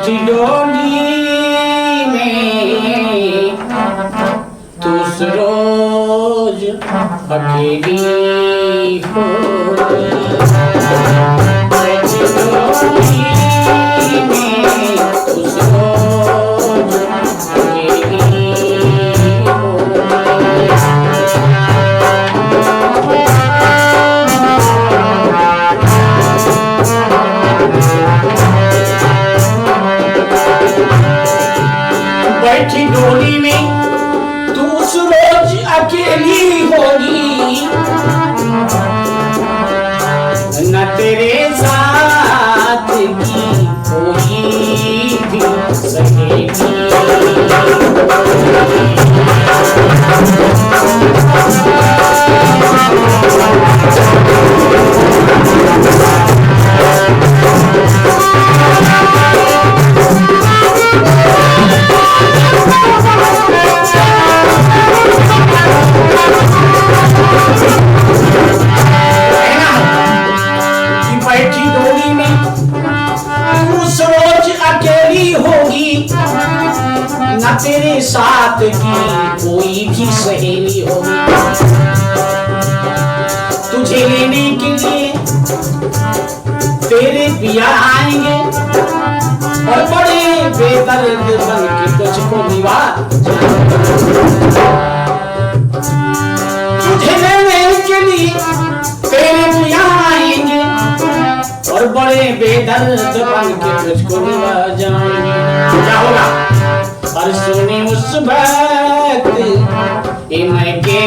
बैठी डोली में तू रोज अकेली हो बैठी डोली में तू रोज अकेली हो बैठी डोली में तू रोज अकेली होगी न तेरे साथ की कोई भी सहेली तेरे साथ की कोई भी सहेली होगी तुझे लेने के लिए तेरे पिया आएंगे और बड़े बेदर्द बन के तुझको निभा तुझे लेने के लिए तेरे पिया आएंगे और बड़े बेदर्द बन के तुझको निभा जाएंगे। क्या होगा और सुनी उस बात इनके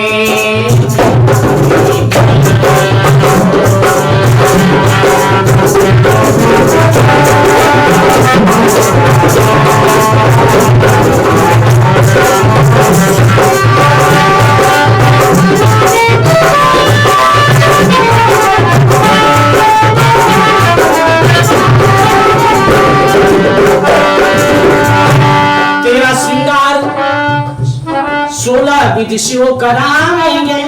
विदिशो कराएंगे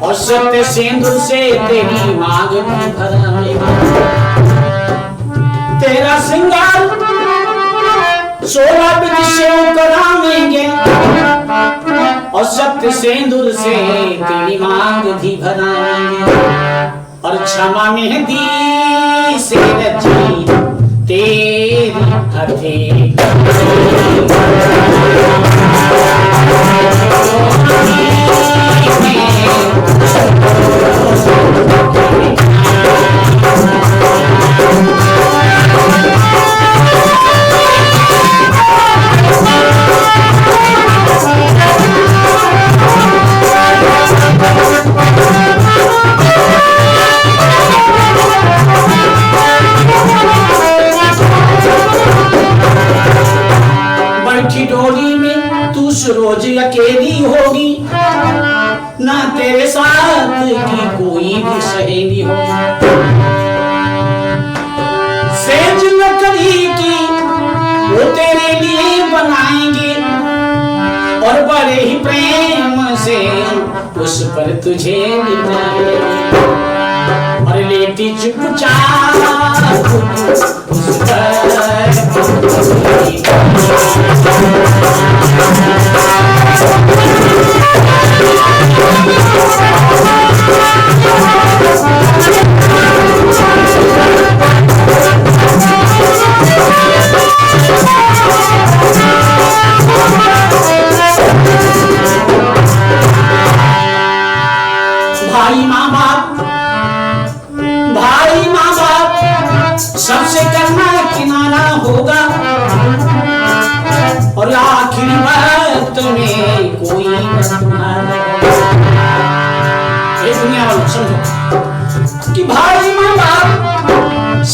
और सत्य सिंदूर से तेरी मांग भी भराएंगे। तेरा श्रृंगार 16 विदिशो कराएंगे और सत्य सिंदूर से तेरी मांग भी भराएंगे और क्षमा मेहंदी से रची तेरी हथेली डोली में तू रोज अकेली होगी ना तेरे साथ की कोई भी सहेली होगी सेज लकड़ी की वो तेरे लिए बनाएंगे और बड़े ही प्रेम से उस पर तुझे लिटाएंगे और लेटी चुपचाप उस पर भाई माँ बाप सबसे करना किनारा होगा और आखिरी वक्त में कोई दुनिया वालों समझो कि भाई माँ बाप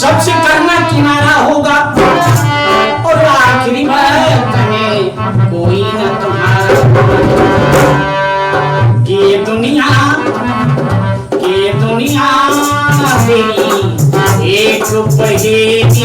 सबसे करना किनारा होगा और आखिरी वक्त में कोई न तुम्हारा कि दुनिया तेरी एक पहेली